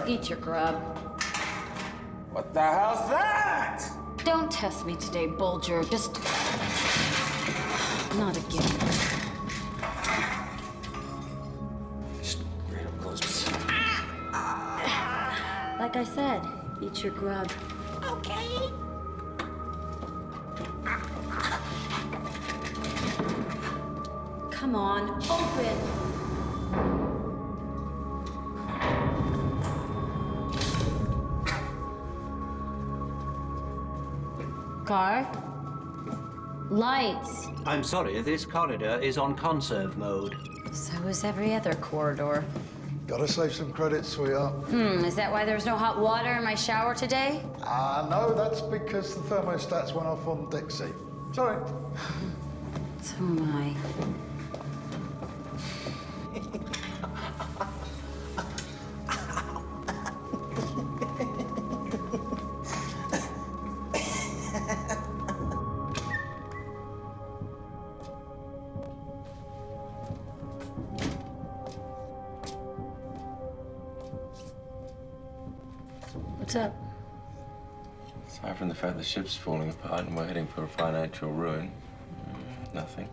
Eat your grub. What the hell's that? Don't test me today, Bulger. Just... not again. Just right up close. Like I said, eat your grub. Okay. Come on, open. Car? Lights. I'm sorry, this corridor is on conserve mode. So is every other corridor. Gotta save some credits, sweetheart. Is that why there's no hot water in my shower today? No, that's because the thermostats went off on deck C. Sorry. So am I. What's up? Aside from the fact the ship's falling apart and we're heading for a financial ruin, nothing.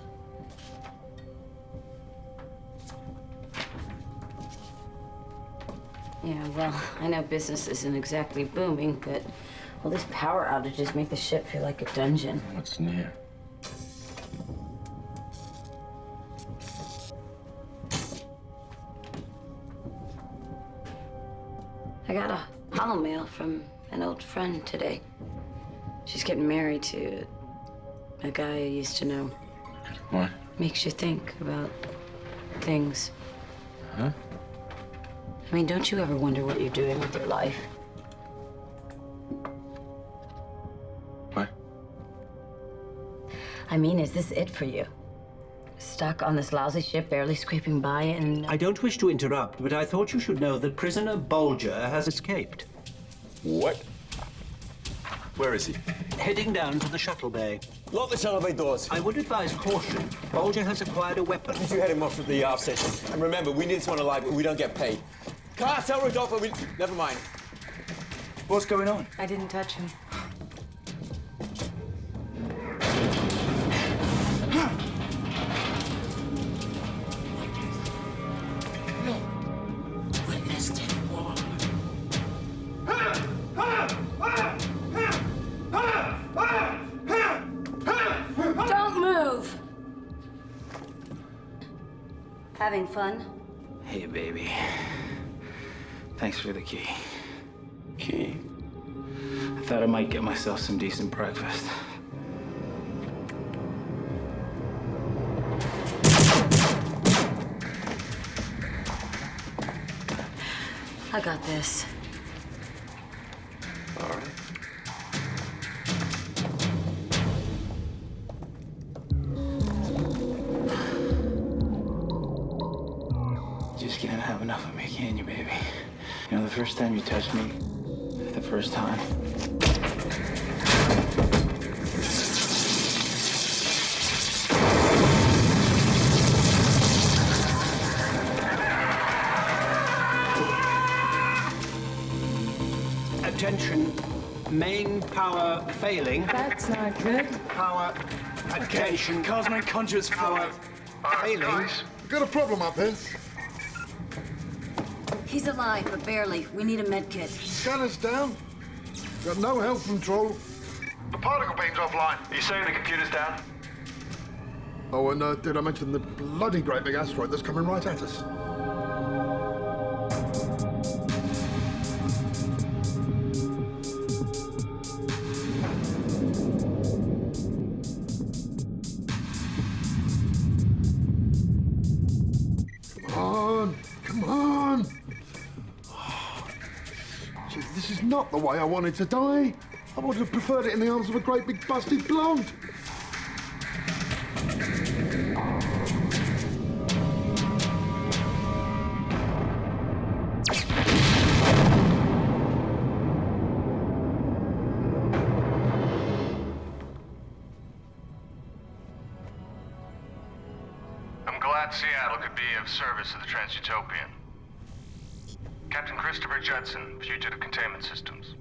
Yeah, well, I know business isn't exactly booming, but all these power outages make the ship feel like a dungeon. What's near? I got a hollow mail from an old friend today. She's getting married to a guy I used to know. What? Makes you think about things. Huh? I mean, don't you ever wonder what you're doing with your life? What? I mean, is this it for you? Stuck on this lousy ship, barely scraping by, and... I don't wish to interrupt, but I thought you should know that prisoner Bulger has escaped. What? Where is he? Heading down to the shuttle bay. Lock the shuttle bay doors. I would advise caution. Bulger has acquired a weapon. Did you head him off at the aft station? And remember, we need this one alive, but we don't get paid. Can't tell Rodolfo, never mind. What's going on? I didn't touch him. Don't move! Having fun? Hey, baby. Thanks for the key. Key? I thought I might get myself some decent breakfast. I got this. All right. Just can't have enough of me, can you, baby? You know, the first time you touched me, the first time. Attention, main power failing. That's not good. Power, attention. Cosmic conduits Power failing. We've got a problem up here. He's alive, but barely. We need a med kit. Scanner's down. Got no health control. The particle beam's offline. Are you saying the computer's down? Oh, and did I mention the bloody great big asteroid that's coming right at us? Come on! Gee, this is not the way I wanted to die. I would have preferred it in the arms of a great big busted blonde. I'm glad Seattle could be of service to the Trans-Utopian. Captain Christopher Judson, Fugitive Containment Systems.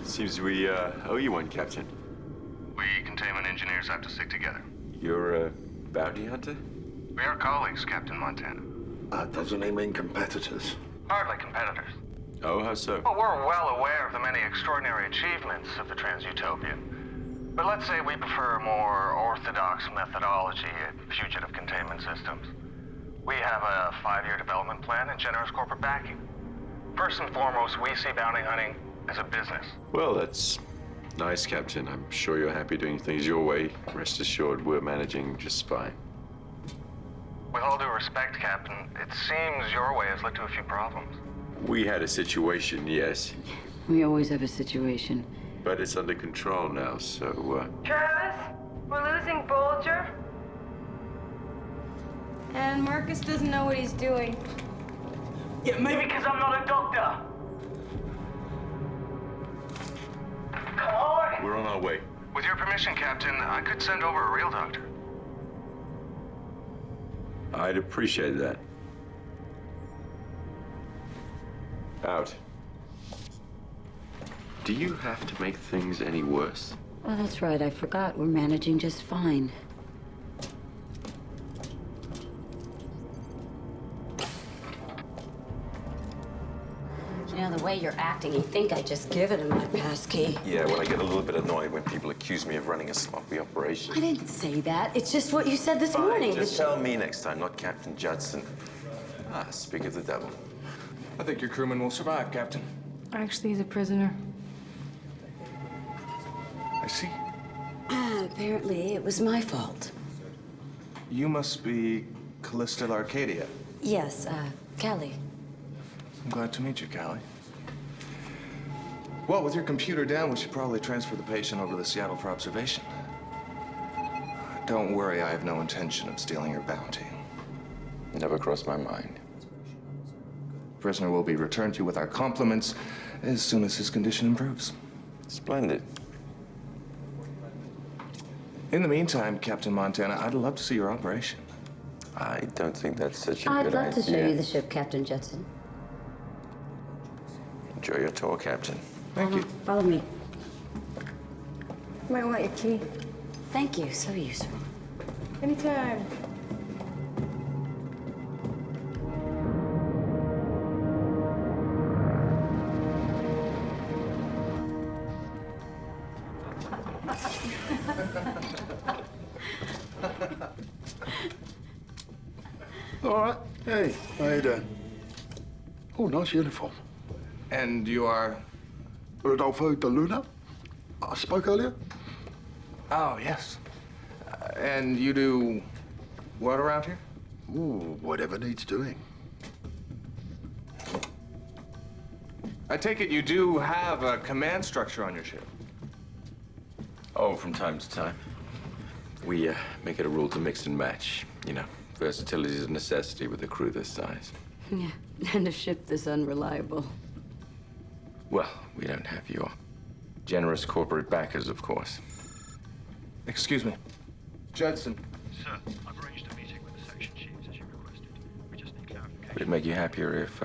Seems we owe you one, Captain. We containment engineers have to stick together. You're a bounty hunter? We are colleagues, Captain Montana. Doesn't he mean competitors? Hardly competitors. Oh, how so? Well, we're well aware of the many extraordinary achievements of the Trans-Utopian. But let's say we prefer a more orthodox methodology at Fugitive Containment Systems. We have a 5-year development plan and generous corporate backing. First and foremost, we see bounty hunting as a business. Well, that's nice, Captain. I'm sure you're happy doing things your way. Rest assured, we're managing just fine. With all due respect, Captain, it seems your way has led to a few problems. We had a situation, yes, We always have a situation. but it's under control now, so, Travis, we're losing Bulger. And Marcus doesn't know what he's doing. Yeah, maybe because I'm not a doctor. Come on! we're on our way. With your permission, Captain, I could send over a real doctor. I'd appreciate that. Out. Do you have to make things any worse? Oh, that's right. I forgot. We're managing just fine. You know, the way you're acting, you think I'd just give it my passkey. Yeah, well, I get a little bit annoyed when people accuse me of running a sloppy operation. I didn't say that. It's just what you said this morning. Just tell me next time, not Captain Judson. Ah, speak of the devil. I think your crewman will survive, Captain. Actually, he's a prisoner. I see. Apparently, it was my fault. You must be Callista Arcadia. Yes, Callie. I'm glad to meet you, Callie. Well, with your computer down, we should probably transfer the patient over to Seattle for observation. Don't worry, I have no intention of stealing your bounty. Never crossed my mind. Prisoner will be returned to you with our compliments as soon as his condition improves. Splendid. In the meantime, Captain Montana, I'd love to see your operation. I don't think that's such a I'd good idea. love to show you the ship, Captain Judson. Enjoy your tour, Captain. Thank you. Follow me. Might want your key. Thank you. So useful. Anytime. All right. Hey, how you doing? Oh, nice uniform. And you are? Rodolfo de Luna. I spoke earlier. Oh, yes. And you do what around here? Ooh, whatever needs doing. I take it you do have a command structure on your ship. Oh, from time to time. We make it a rule to mix and match. You know, versatility is a necessity with a crew this size. Yeah, and a ship this unreliable. Well, we don't have your generous corporate backers, of course. Excuse me. Judson. Sir, I've arranged a meeting with the section chiefs as you requested. We just need clarification. Would it make you happier if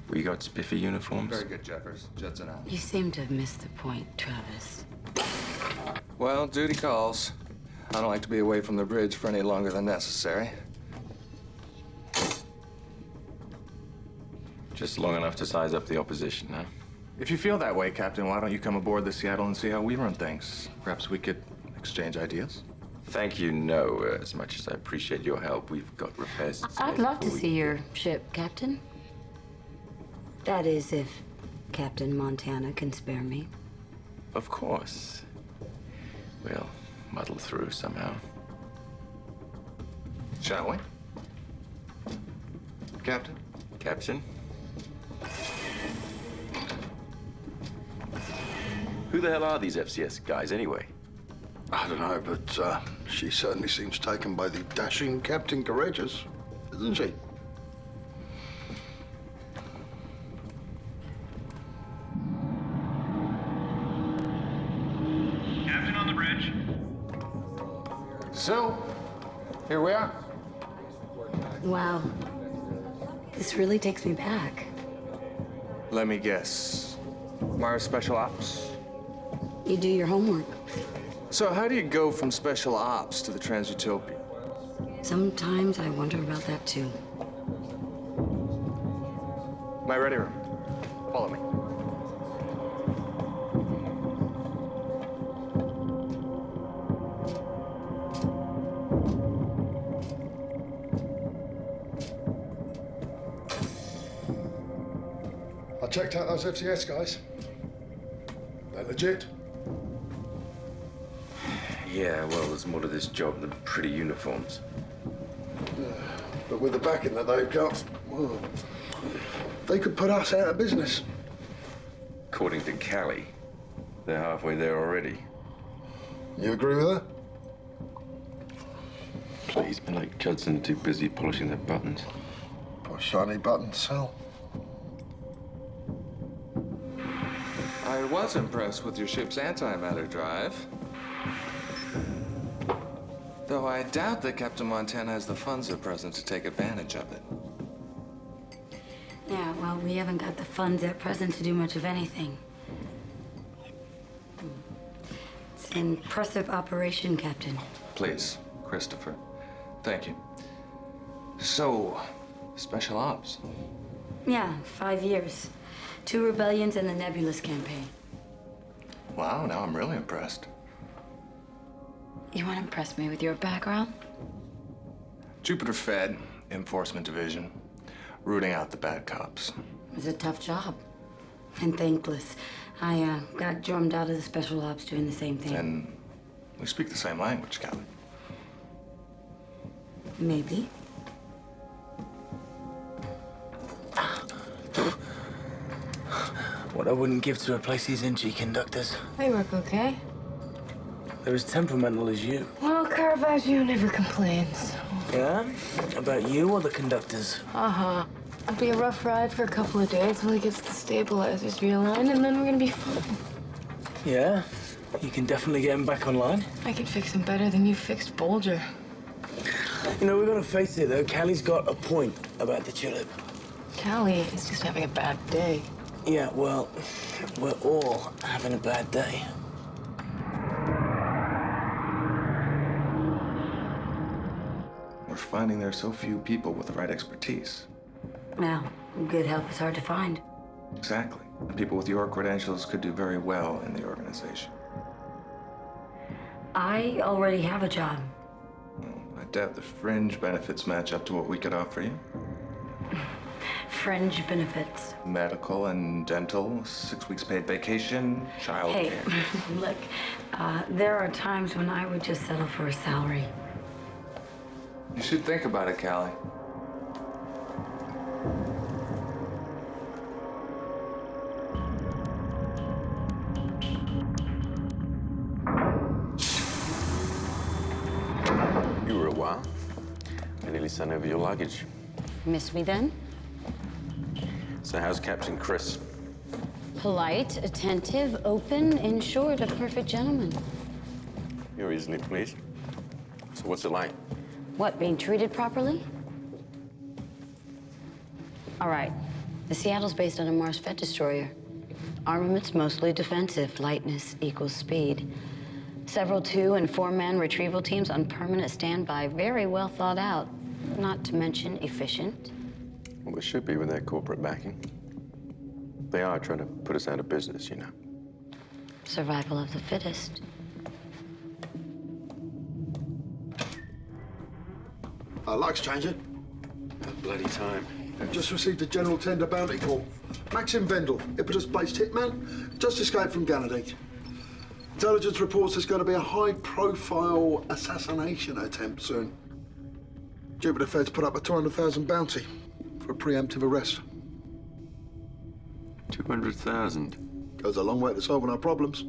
we got spiffy uniforms? Very good, Jeffers. Judson out. You seem to have missed the point, Travis. Well, duty calls. I don't like to be away from the bridge for any longer than necessary. Just long enough to size up the opposition, huh? If you feel that way, Captain, why don't you come aboard the Seattle and see how we run things? Perhaps we could exchange ideas? Thank you, no. As much as I appreciate your help, we've got repairs. I'd love to see your ship, Captain. That is, if Captain Montana can spare me. Of course. We'll muddle through somehow. Shall we? Captain? Captain? Who the hell are these FCS guys, anyway? I don't know, but she certainly seems taken by the dashing Captain Courageous, isn't she? Captain on the bridge. So, here we are. Wow. This really takes me back. Let me guess. Mars Special Ops? You do your homework. So how do you go from Special Ops to the Transutopia? Sometimes I wonder about that, too. My ready room. Follow me. I checked out those FCS guys. They're legit. Yeah, well, there's more to this job than pretty uniforms. But with the backing that they've got, well, they could put us out of business. According to Callie, they're halfway there already. You agree with her? Please, Blake Judson too busy polishing their buttons. Poor shiny buttons, Sal. I was impressed with your ship's antimatter drive. Though I doubt that Captain Montana has the funds at present to take advantage of it. Yeah, well, we haven't got the funds at present to do much of anything. It's an impressive operation, Captain. Please, Christopher. Thank you. So, Special Ops. Yeah, 5 years. 2 rebellions and the Nebulous campaign. Wow, now I'm really impressed. You want to impress me with your background? Jupiter Fed, Enforcement Division, rooting out the bad cops. It was a tough job. And thankless. I got drummed out of the Special Ops doing the same thing. And we speak the same language, Callie. Maybe. What I wouldn't give to replace these NG conductors. They work okay. They're as temperamental as you. Well, Caravaggio never complains. Yeah? About you or the conductors? Uh-huh. It'll be a rough ride for a couple of days till he gets the stabilizers realigned, and then we're gonna be fine. Yeah? You can definitely get him back online? I can fix him better than you fixed Bolger. You know, we gotta face it, though. Callie's got a point about the Tulip. Callie is just having a bad day. Yeah, well, we're all having a bad day. We're finding there are so few people with the right expertise. Well, good help is hard to find. Exactly. And people with your credentials could do very well in the organization. I already have a job. I doubt the fringe benefits match up to what we could offer you. Fringe benefits. Medical and dental, 6 weeks paid vacation, child Hey, care. look, there are times when I would just settle for a salary. You should think about it, Callie. You were a while. I nearly sent over your luggage. Miss me then? So how's Captain Chris? Polite, attentive, open, in short, a perfect gentleman. You're easily pleased. So what's it like? What, being treated properly? All right. The Seattle's based on a Mars Fed destroyer. Armament's mostly defensive. Lightness equals speed. Several 2- and 4-man retrieval teams on permanent standby. Very well thought out. Not to mention efficient. Well, there should be with their corporate backing. They are trying to put us out of business, you know. Survival of the fittest. Luck's changing. Bloody time. I've just received a general tender bounty call. Maxim Vendel, Ippitus-based hitman, just escaped from Ganymede. Intelligence reports there's going to be a high-profile assassination attempt soon. Jupiter Fed's put up a 200,000 bounty for a preemptive arrest. 200,000. Goes a long way to solving our problems.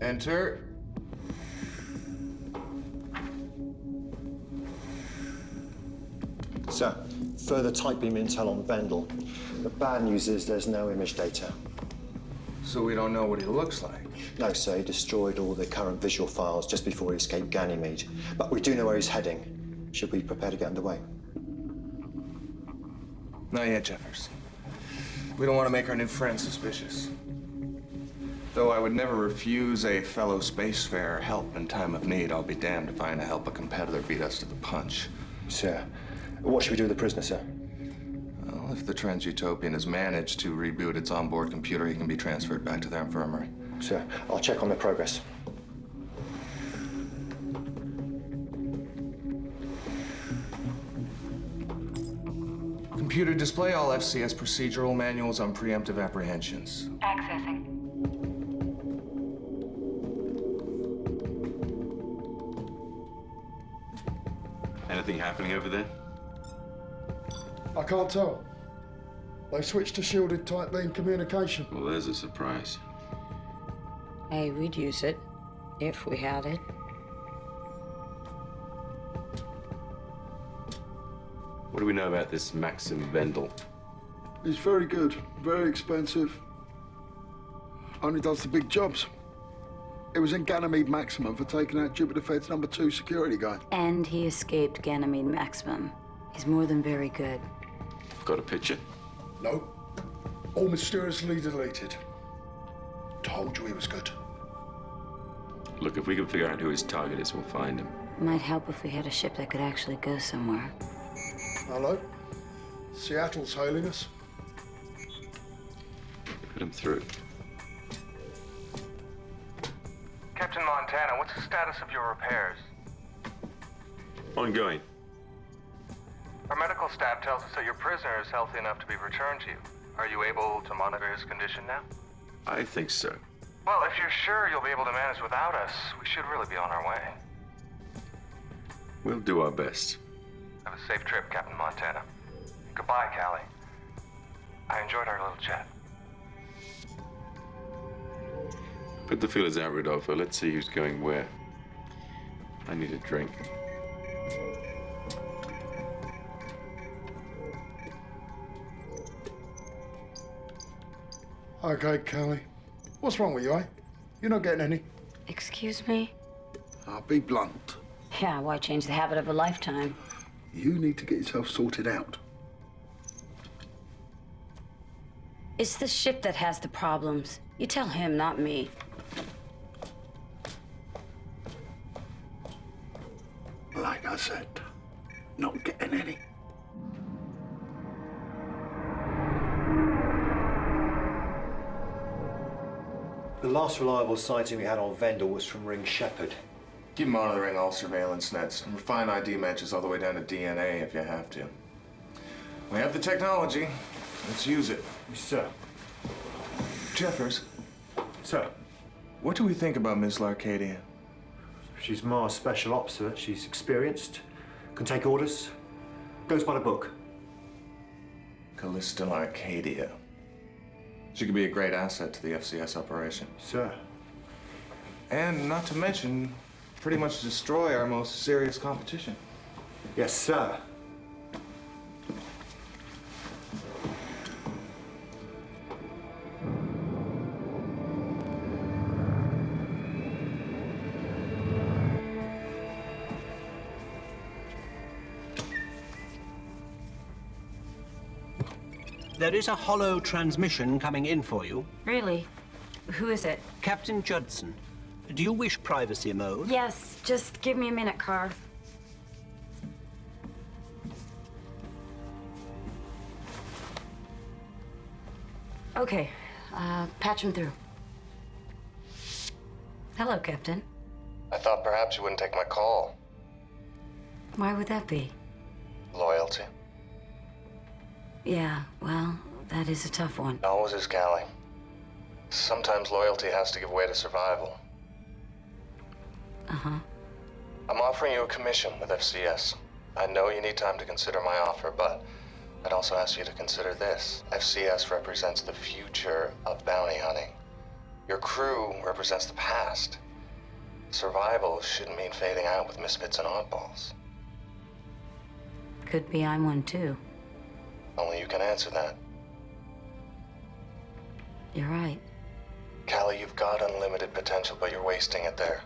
Enter. Sir, further tight beam intel on Vendel. The bad news is there's no image data. So we don't know what he looks like? No, sir. He destroyed all the current visual files just before he escaped Ganymede. But we do know where he's heading. Should we prepare to get underway? Not yet, Jeffers. We don't want to make our new friend suspicious. Though I would never refuse a fellow spacefarer help in time of need, I'll be damned if I ain't to help a competitor beat us to the punch. Sir, what should we do with the prisoner, sir? Well, if the Transutopian has managed to reboot its onboard computer, he can be transferred back to their infirmary. Sir, I'll check on the progress. Computer, display all FCS procedural manuals on preemptive apprehensions. Accessing. Anything happening over there? I can't tell. They switched to shielded tight beam communication. Well, there's a surprise. Hey, we'd use it if we had it. What do we know about this Maxim Vendel? He's very good, very expensive. Only does the big jobs. It was in Ganymede Maximum for taking out Jupiter Fed's #2 security guy. And he escaped Ganymede Maximum. He's more than very good. Got a picture? No. All mysteriously deleted. Told you he was good. Look, if we can figure out who his target is, we'll find him. Might help if we had a ship that could actually go somewhere. Hello? Seattle's hailing us. Put him through. Captain Montana, what's the status of your repairs? Ongoing. Our medical staff tells us that your prisoner is healthy enough to be returned to you. Are you able to monitor his condition now? I think so. Well, if you're sure you'll be able to manage without us, we should really be on our way. We'll do our best. Have a safe trip, Captain Montana. Goodbye, Callie. I enjoyed our little chat. Put the feelers out, Rodolfo. Let's see who's going where. I need a drink. Okay, Callie. What's wrong with you, eh? You're not getting any. Excuse me? I'll be blunt. Yeah, why change the habit of a lifetime? You need to get yourself sorted out. It's the ship that has the problems. You tell him, not me. Like I said, not getting any. The last reliable sighting we had on Vendel was from Ring Shepherd. Keep monitoring all surveillance nets and refine ID matches all the way down to DNA if you have to. We have the technology. Let's use it. Yes, sir. Jeffers, Sir, what do we think about Miss Larcadia? she's Mars special ops, sir. She's experienced, can take orders, goes by the book. Callista Larcadia. She could be a great asset to the FCS operation. Sir. And not to mention, pretty much destroy our most serious competition. Yes, sir. There is a hollow transmission coming in for you. Really? Who is it? Captain Judson. Do you wish privacy mode? Yes, just give me a minute, Carr. Okay, patch him through. Hello, Captain. I thought perhaps you wouldn't take my call. Why would that be? Loyalty. Yeah, well, that is a tough one. Always is, Callie. Sometimes loyalty has to give way to survival. Uh-huh. I'm offering you a commission with FCS. I know you need time to consider my offer, but I'd also ask you to consider this. FCS represents the future of bounty hunting. Your crew represents the past. Survival shouldn't mean fading out with misfits and oddballs. Could be I'm one too. Only you can answer that. You're right. Callie, you've got unlimited potential, but you're wasting it there.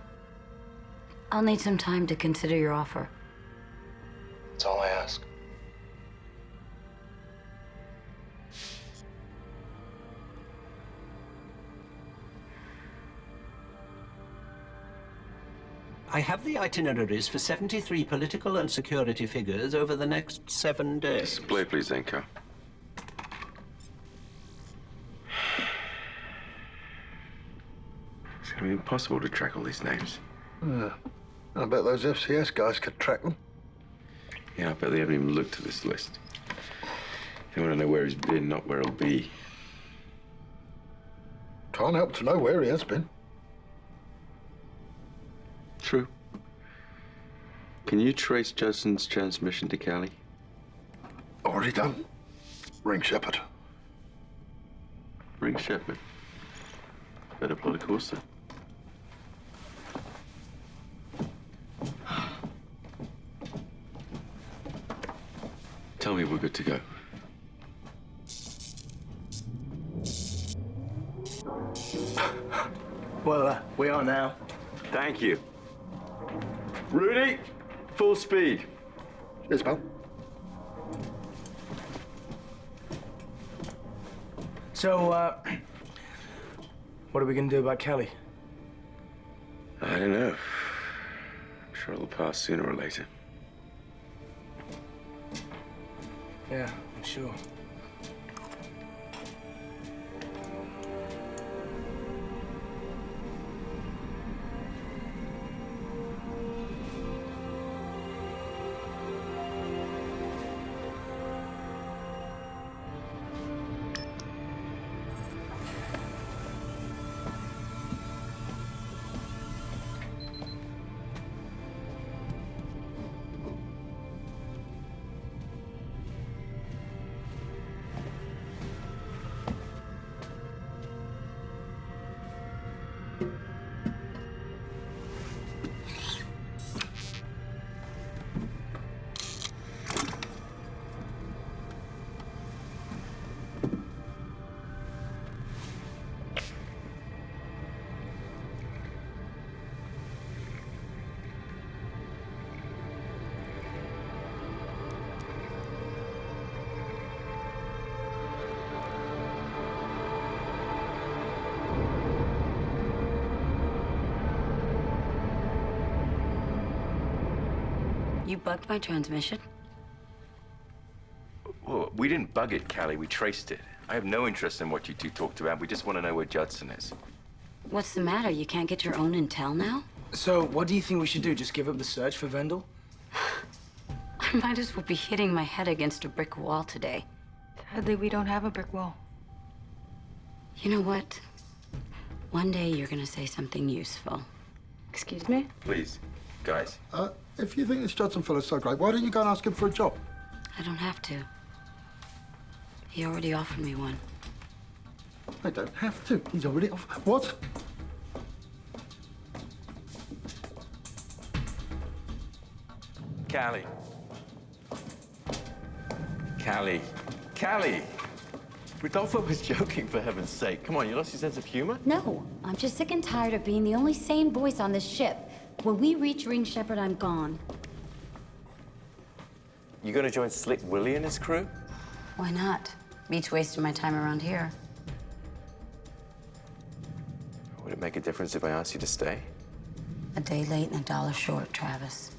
I'll need some time to consider your offer. That's all I ask. I have the itineraries for 73 political and security figures over the next 7 days. Display, please, Anchor. It's gonna be impossible to track all these names. I bet those FCS guys could track them. Yeah, I bet they haven't even looked at this list. They want to know where he's been, not where he'll be. Can't help to know where he has been. True. Can you trace Judson's transmission to Callie? Already done. Ring Shepherd. Ring Shepherd. Better plot a course then. Tell me we're good to go. Well, we are now. Thank you. Rudy, full speed. Yes, pal. So, what are we gonna do about Callie? I don't know. I'm sure it'll pass sooner or later. Yeah, I'm sure. You bugged my transmission? Well, we didn't bug it, Callie. We traced it. I have no interest in what you two talked about. We just want to know where Judson is. What's the matter? You can't get your own intel now? So, what do you think we should do? Just give up the search for Vendel? I might as well be hitting my head against a brick wall today. Sadly, we don't have a brick wall. You know what? One day you're gonna say something useful. Excuse me? Please, guys. If you think this Judson fellow's so great, why don't you go and ask him for a job? I don't have to. He already offered me one. I don't have to. He's already off. What? Callie. Callie. Callie! Rodolfo was joking, for heaven's sake. Come on, you lost your sense of humor? No, I'm just sick and tired of being the only sane voice on this ship. When we reach Ring Shepherd, I'm gone. You gonna join Slick Willie and his crew? Why not? Beats wasting my time around here. Would it make a difference if I asked you to stay? A day late and $1 short, Travis.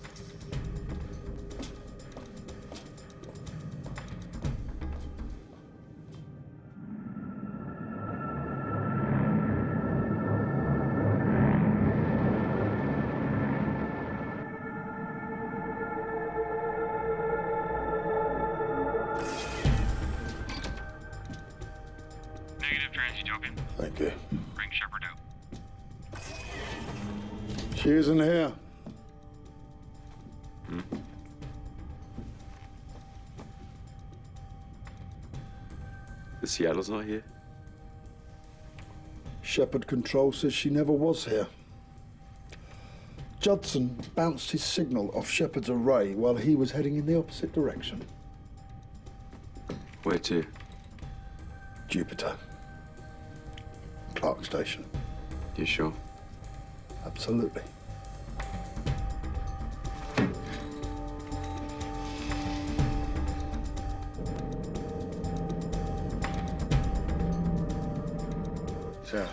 Negative, Trans-Utopian. Thank you. Bring Shepard out. She isn't here. The Seattle's not here? Shepard Control says she never was here. Judson bounced his signal off Shepard's array while he was heading in the opposite direction. Where to? Jupiter. Clark Station. You sure? Absolutely. Sir,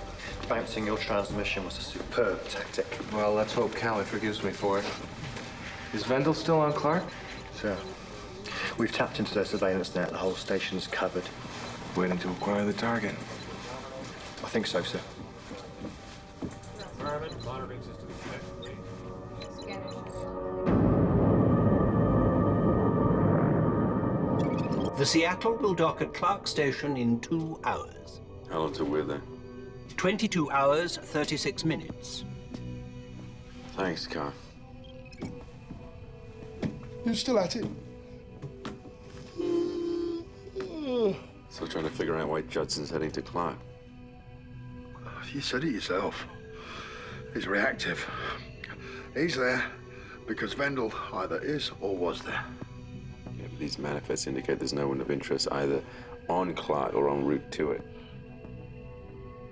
bouncing your transmission was a superb tactic. Well, let's hope Callie forgives me for it. Is Vendel still on Clark? Sir, we've tapped into their surveillance net. The whole station's covered. Waiting to acquire the target. I think so, sir. The Seattle will dock at Clark Station in 2 hours. How long till we're there? 22 hours, 36 minutes. Thanks, Carl. You still at it? Still trying to figure out why Judson's heading to Clark. You said it yourself. He's reactive. He's there because Vendel either is or was there. Yeah, but these manifests indicate there's no one of interest either on Clark or en route to it.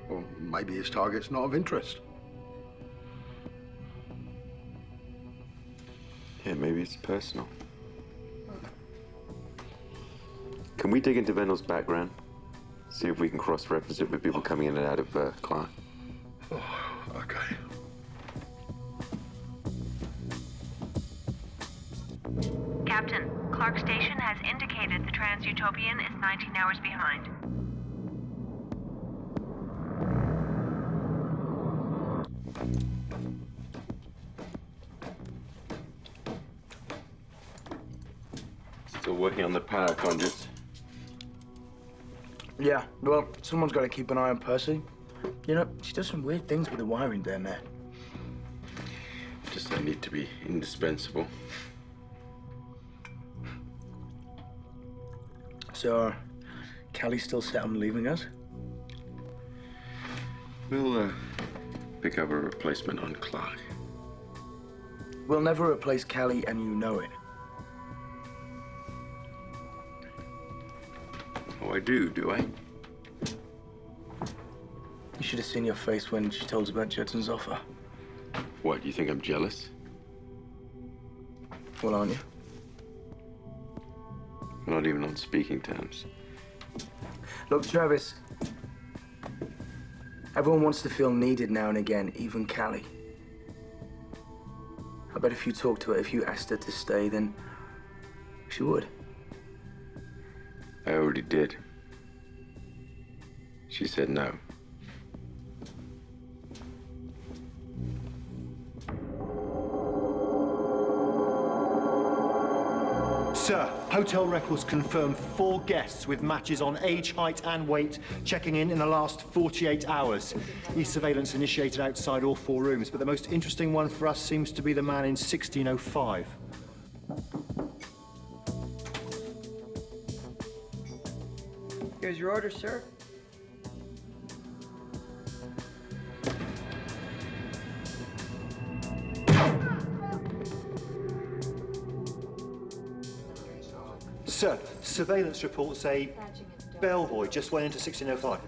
Or maybe his target's not of interest. Yeah, maybe it's personal. Can we dig into Vendel's background? See if we can cross-reference it with people coming in and out of Clark. Oh, okay. Captain, Clark Station has indicated the Trans-Utopian is 19 hours behind. Still working on the power conduits. Yeah, well, someone's got to keep an eye on Percy. You know, she does some weird things with the wiring down there. Just don't need to be indispensable. So, Callie's still set on leaving us? We'll pick up a replacement on Clark. We'll never replace Callie, and you know it. Oh, I do I? You should have seen your face when she told us about Judson's offer. What, you think I'm jealous? Well, aren't you? We're not even on speaking terms. Look, Travis, everyone wants to feel needed now and again, even Callie. I bet if you talked to her, if you asked her to stay, then she would. I already did. She said no. Sir, hotel records confirm 4 guests with matches on age, height and weight checking in the last 48 hours. E-surveillance initiated outside all 4 rooms, but the most interesting one for us seems to be the man in 1605. Here's your order, sir. Sir, surveillance reports a bellboy just went into 1605.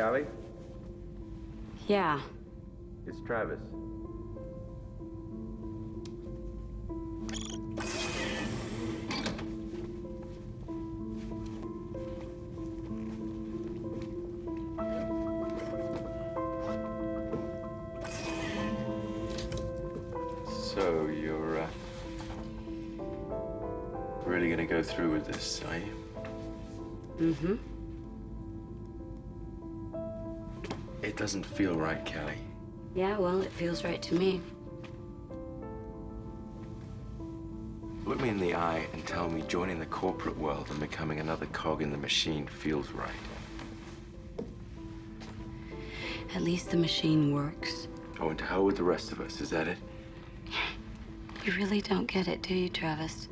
Callie? Yeah. It's Travis. So you're really gonna go through with this, are you? Mm-hmm. It doesn't feel right, Callie. Yeah, well, it feels right to me. Look me in the eye and tell me joining the corporate world and becoming another cog in the machine feels right. At least the machine works. Oh, and to hell with the rest of us, is that it? You really don't get it, do you, Travis?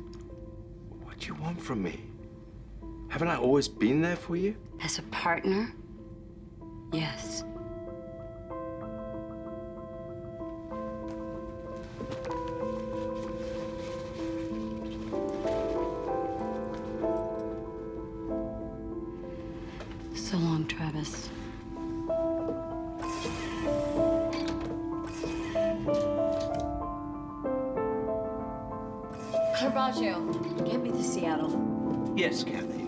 What do you want from me? Haven't I always been there for you? As a partner? Yes. So long, Travis. Caravaggio, get me to Seattle. Yes, Kathy.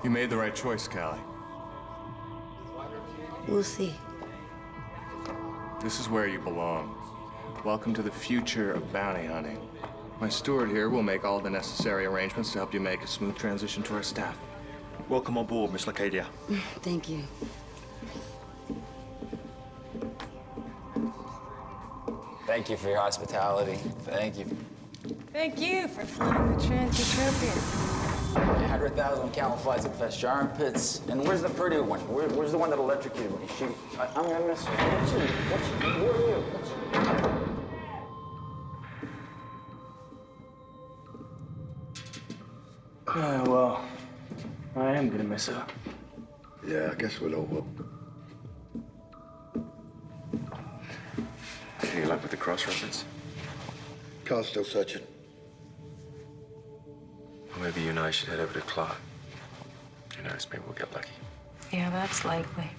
You made the right choice, Callie. We'll see. This is where you belong. Welcome to the future of bounty hunting. My steward here will make all the necessary arrangements to help you make a smooth transition to our staff. Welcome on board, Miss Lacadia. Thank you. Thank you for your hospitality. Thank you. Thank you for flying the Trans-Utopian. 100,000 camouflage infest your armpits. And where's the pretty one? Where's the one that electrocuted when you shoot? I'm gonna miss her. Where are you? Well, I am gonna miss her. Yeah, I guess we'll all will. Any luck with the cross-reference? Car's still searching. Or maybe you and I should head over to Clark. Who knows, maybe we'll get lucky. Yeah, that's likely.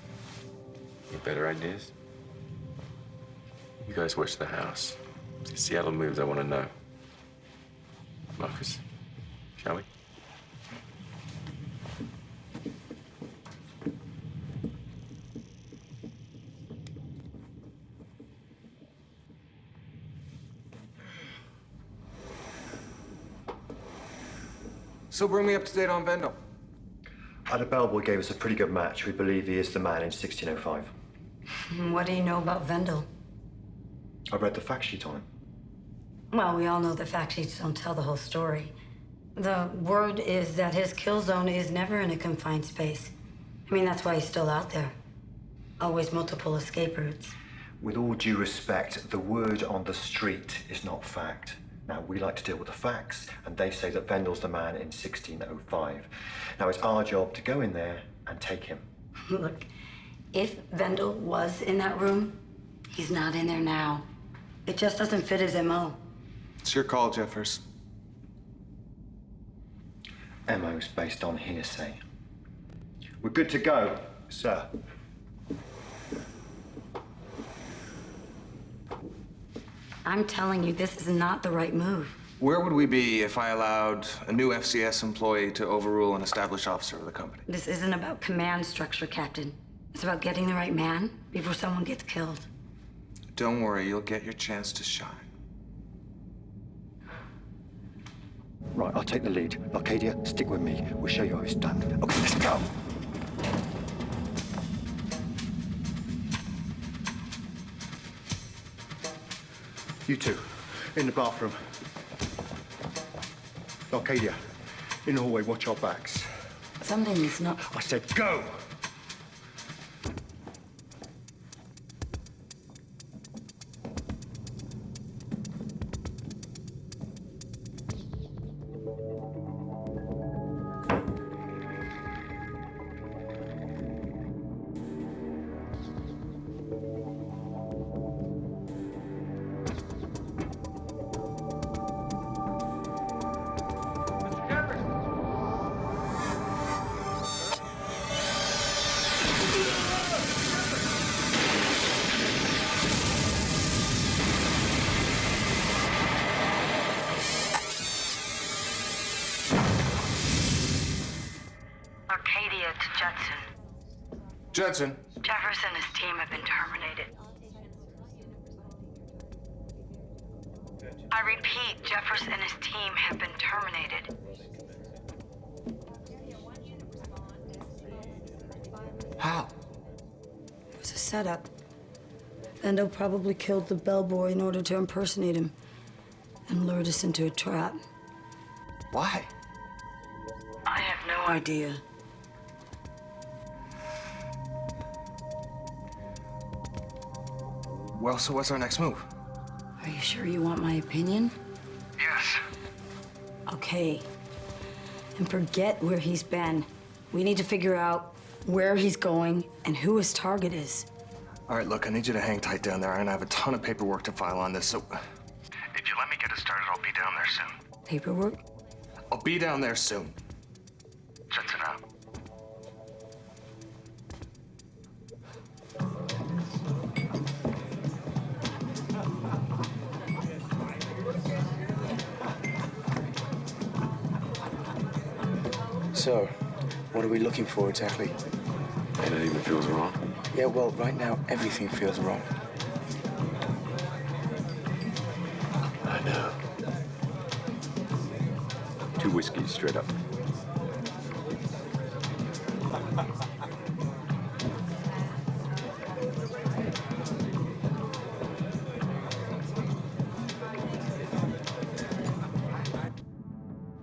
Any better ideas? You guys watch the house. If Seattle moves, I want to know. Marcus, shall we? So bring me up to date on Vendel. Ada Bellboy gave us a pretty good match. We believe he is the man in 1605. What do you know about Vendel? I read the fact sheet on him. Well, we all know the fact sheets don't tell the whole story. The word is that his kill zone is never in a confined space. I mean, that's why he's still out there. Always multiple escape routes. With all due respect, the word on the street is not fact. Now, we like to deal with the facts, and they say that Vendel's the man in 1605. Now, it's our job to go in there and take him. Look, if Vendel was in that room, he's not in there now. It just doesn't fit his MO. It's your call, Jeffers. MO's based on hearsay. We're good to go, sir. I'm telling you, this is not the right move. Where would we be if I allowed a new FCS employee to overrule an established officer of the company? This isn't about command structure, Captain. It's about getting the right man before someone gets killed. Don't worry, you'll get your chance to shine. Right, I'll take the lead. Arcadia, stick with me. We'll show you how it's done. Okay, let's go. You two, in the bathroom. Arcadia, in the hallway, watch our backs. Something is not... I said go! Arcadia to Judson. Judson. Jefferson and his team have been terminated. I repeat, Jefferson and his team have been terminated. How? It was a setup. Vendel probably killed the bellboy in order to impersonate him and lured us into a trap. Why? I have no idea. Well, so what's our next move? Are you sure you want my opinion? Yes. Okay. And forget where he's been. We need to figure out where he's going and who his target is. All right, look, I need you to hang tight down there. I'm gonna have a ton of paperwork to file on this, so... If you let me get it started, I'll be down there soon. Paperwork? I'll be down there soon. Judson out. So, what are we looking for exactly? Anything that feels wrong? Yeah, well, right now, everything feels wrong. I know. 2 whiskeys straight up.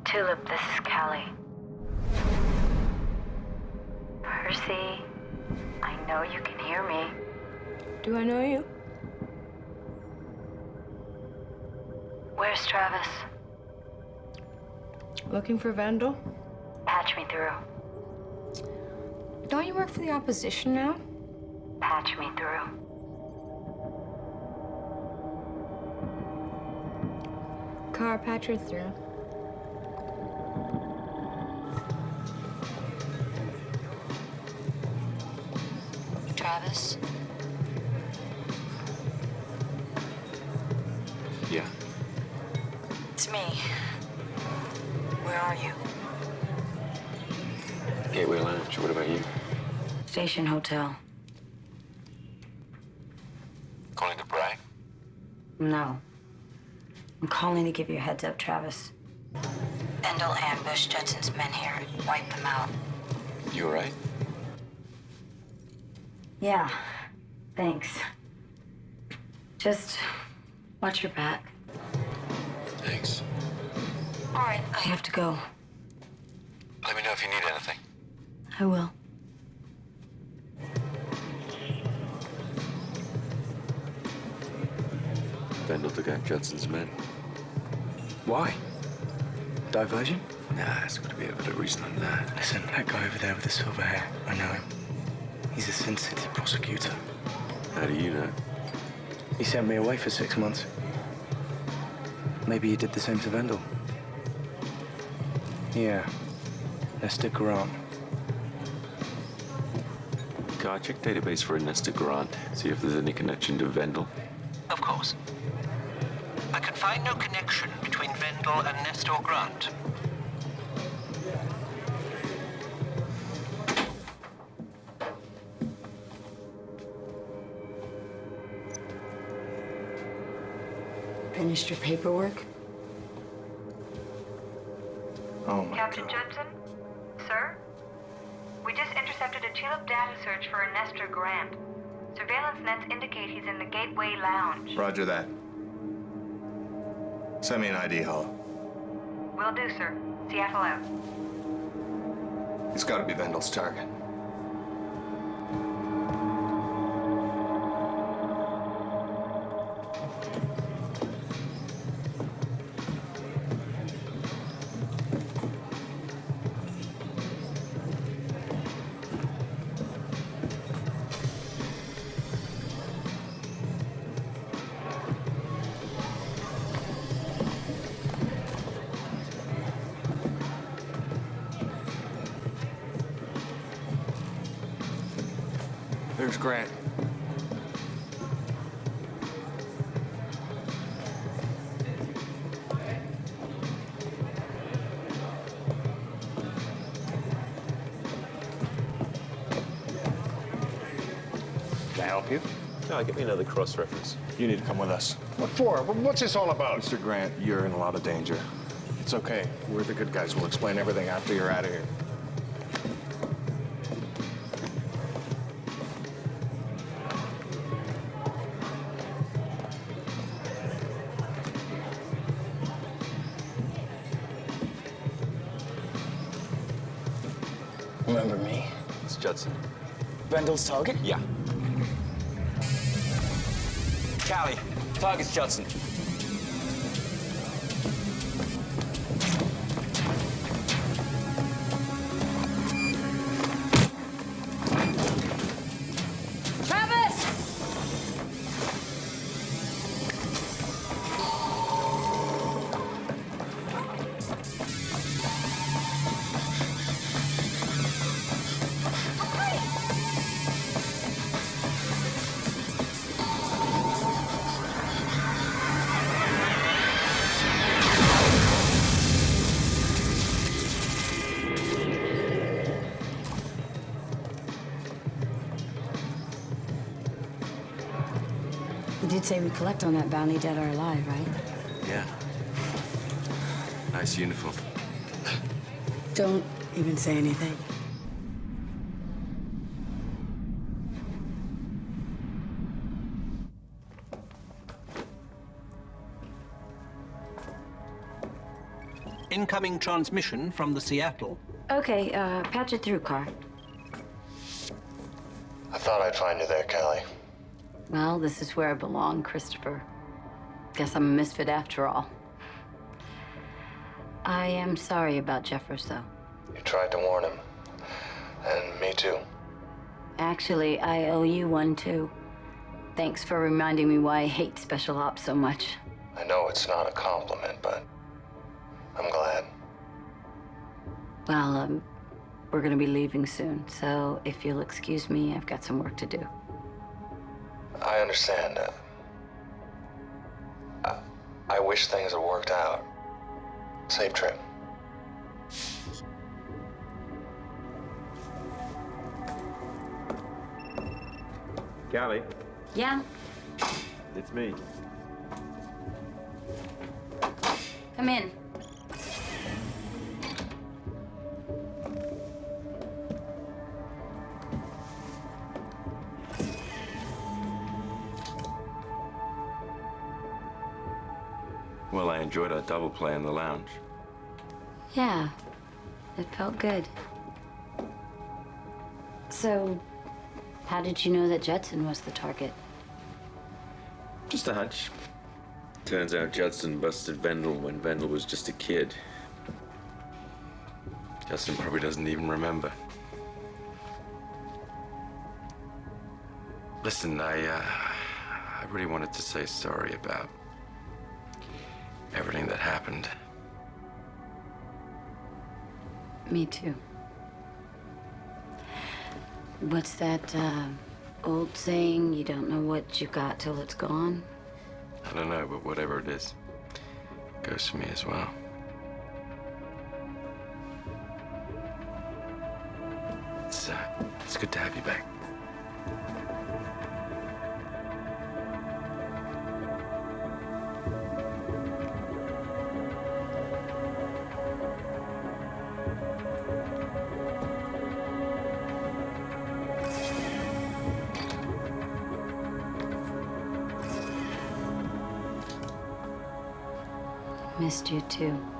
Tulip, this is Callie. Percy, I know you can hear me. Do I know you? Where's Travis? Looking for Vendel? Patch me through. Don't you work for the opposition now? Patch me through. Car, patch her through. Travis? Yeah. It's me. Where are you? Gateway Lounge. What about you? Station Hotel. Calling to brag? No. I'm calling to give you a heads up, Travis. Vendel ambushed Judson's men here and wiped them out. You all right? Yeah. Thanks. Just watch your back. Thanks. All right, I have to go. Let me know if you need anything. I will. Vendel took out Judson's men. Why? Diversion? Nah, it's got to be a bit of reason than that. Listen, that guy over there with the silver hair, I know him. He's a Sin City prosecutor. How do you know? He sent me away for 6 months. Maybe he did the same to Vendel. Yeah. Nesta Grant. God, check database for Nesta Grant. See if there's any connection to Vendel. Of course. I could find no connection between Vendel and Nestor Grant. Finished your paperwork? Oh, my Captain Judson? Sir? We just intercepted a Tulip data search for a Nestor Grant. Surveillance nets indicate he's in the Gateway Lounge. Roger that. Send me an ID, Hollow. Will do, sir. Seattle out. He's got to be Vendel's target. There's Grant. help you? No, give me another cross-reference. You need to come with us. What for? What's this all about? Mr. Grant, you're in a lot of danger. It's okay. We're the good guys. We'll explain everything after you're out of here. Remember me? It's Judson. Vendel's target? Yeah. Callie, target's Judson. You did say we collect on that bounty, dead or alive, right? Yeah. Nice uniform. Don't even say anything. Incoming transmission from the Seattle. Okay, patch it through, Carr. I thought I'd find you there, Callie. Well, this is where I belong, Christopher. Guess I'm a misfit after all. I am sorry about Jeffers, though. You tried to warn him. And me too. Actually, I owe you one, too. Thanks for reminding me why I hate special ops so much. I know it's not a compliment, but I'm glad. Well, we're gonna be leaving soon, so if you'll excuse me, I've got some work to do. I understand. I wish things had worked out. Safe trip. Callie, Yeah? it's me. Come in. Well, I enjoyed our double play in the lounge. Yeah, it felt good. So, how did you know that Judson was the target? Just a hunch. Turns out Judson busted Vendel when Vendel was just a kid. Judson probably doesn't even remember. Listen, I really wanted to say sorry about everything that happened. Me too. What's that, old saying, you don't know what you got till it's gone? I don't know, but whatever it is, goes for me as well. It's good to have you back. Missed you too.